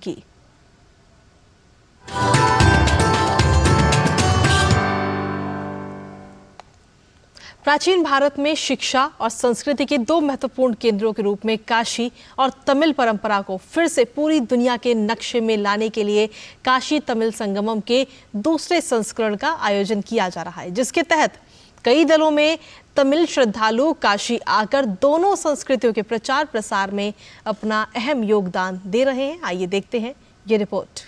की। प्राचीन भारत में शिक्षा और संस्कृति के दो महत्वपूर्ण केंद्रों के रूप में काशी और तमिल परंपरा को फिर से पूरी दुनिया के नक्शे में लाने के लिए काशी तमिल संगमम के दूसरे संस्करण का आयोजन किया जा रहा है, जिसके तहत कई दलों में तमिल श्रद्धालु काशी आकर दोनों संस्कृतियों के प्रचार प्रसार में अपना अहम योगदान दे रहे हैं। आइए देखते हैं ये रिपोर्ट।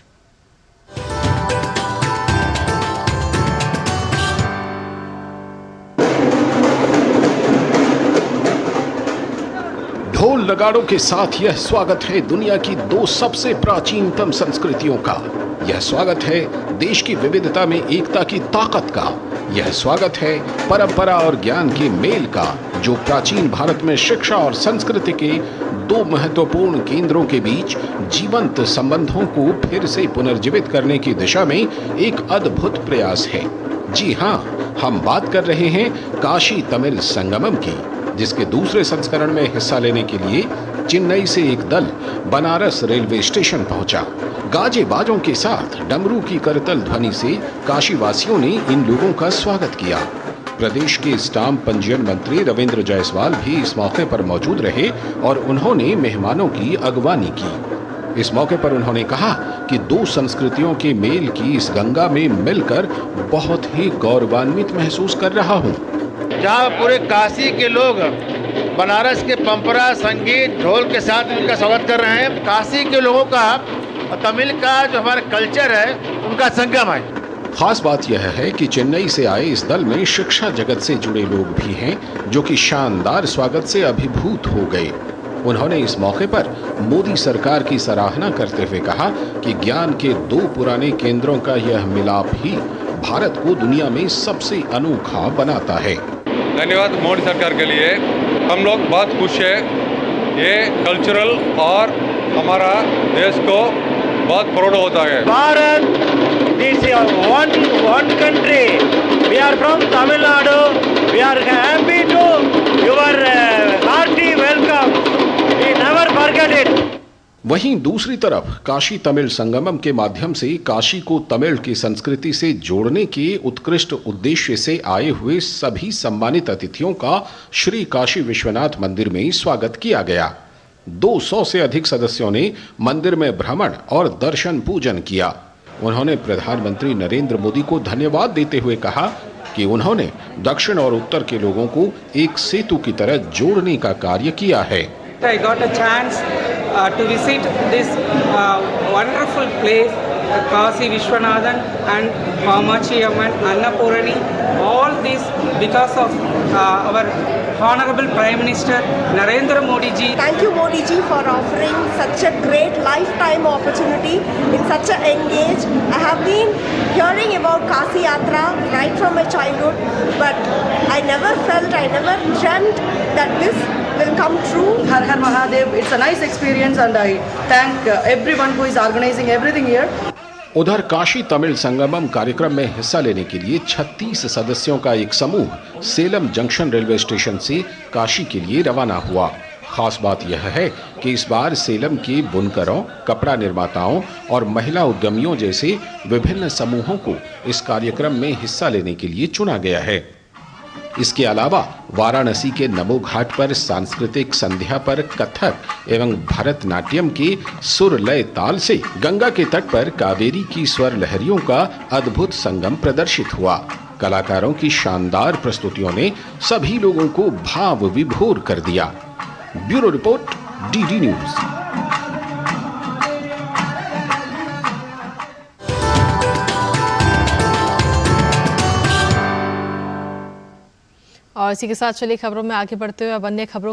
ढोल नगाड़ों के साथ यह स्वागत है दुनिया की दो सबसे प्राचीनतम संस्कृतियों का। यह स्वागत है देश की विविधता में एकता की ताकत का। यह स्वागत है परंपरा और ज्ञान के मेल का, जो प्राचीन भारत में शिक्षा और संस्कृति के दो महत्वपूर्ण केंद्रों के बीच जीवंत संबंधों को फिर से पुनर्जीवित करने की दिशा में एक अद्भुत प्रयास है। जी हाँ, हम बात कर रहे हैं काशी तमिल संगमम की, जिसके दूसरे संस्करण में हिस्सा लेने के लिए चेन्नई से एक दल बनारस रेलवे स्टेशन पहुंचा। गाजे बाजों के साथ डमरू की करतल ध्वनि से काशी वासियों ने इन लोगों का स्वागत किया। प्रदेश के स्टाम्प पंजीयन मंत्री रविंद्र जायसवाल भी इस मौके पर मौजूद रहे और उन्होंने मेहमानों की अगवानी की। इस मौके पर उन्होंने कहा कि दो संस्कृतियों के मेल की इस गंगा में मिलकर बहुत ही गौरवान्वित महसूस कर रहा हूँ। जहाँ पूरे काशी के लोग बनारस के परंपरा संगीत ढोल के साथ उनका स्वागत कर रहे हैं। काशी के लोगों का और तमिल का जो हमारा कल्चर है उनका संगम है। खास बात यह है कि चेन्नई से आए इस दल में शिक्षा जगत से जुड़े लोग भी हैं, जो कि शानदार स्वागत से अभिभूत हो गए। उन्होंने इस मौके पर मोदी सरकार की सराहना करते हुए कहा कि ज्ञान के दो पुराने केंद्रों का यह मिलाप ही भारत को दुनिया में सबसे अनोखा बनाता है। धन्यवाद मोदी सरकार के लिए। हम लोग बहुत खुश है। ये कल्चरल और हमारा देश को बहुत प्राउड होता है। Bharat this is one country. We are from Tamil Nadu. We are happy to your hearty welcome. We never forget it. वहीं दूसरी तरफ काशी तमिल संगमम के माध्यम से काशी को तमिल की संस्कृति से जोड़ने के उत्कृष्ट उद्देश्य से आए हुए सभी सम्मानित अतिथियों का श्री काशी विश्वनाथ मंदिर में स्वागत किया गया। 200 से अधिक सदस्यों ने मंदिर में भ्रमण और दर्शन पूजन किया। उन्होंने प्रधानमंत्री नरेंद्र मोदी को धन्यवाद देते हुए कहा कि उन्होंने दक्षिण और उत्तर के लोगों को एक सेतु की तरह जोड़ने का कार्य किया है। I got a chance to visit this wonderful place, Kashi Vishwanathan and Kamachi Amman, Annapurani. All this because of our Honorable Prime Minister Narendra Modi ji. Thank you Modi ji for offering such a great lifetime opportunity in such a young age. I have been hearing about Kashi Yatra right from my childhood, but I never dreamt that this will come true. Har Har Mahadev, it's a nice experience and I thank everyone who is organizing everything here. उधर काशी तमिल संगमम कार्यक्रम में हिस्सा लेने के लिए 36 सदस्यों का एक समूह सेलम जंक्शन रेलवे स्टेशन से काशी के लिए रवाना हुआ। खास बात यह है कि इस बार सेलम के बुनकरों, कपड़ा निर्माताओं और महिला उद्यमियों जैसे विभिन्न समूहों को इस कार्यक्रम में हिस्सा लेने के लिए चुना गया है। इसके अलावा वाराणसी के नमो घाट पर सांस्कृतिक संध्या पर कथक एवं भरतनाट्यम के सुर लय ताल से गंगा के तट पर कावेरी की स्वर लहरियों का अद्भुत संगम प्रदर्शित हुआ। कलाकारों की शानदार प्रस्तुतियों ने सभी लोगों को भाव विभोर कर दिया। Bureau report, DD news. और इसी के साथ चलिए खबरों में आगे बढ़ते हुए अब अन्य खबरों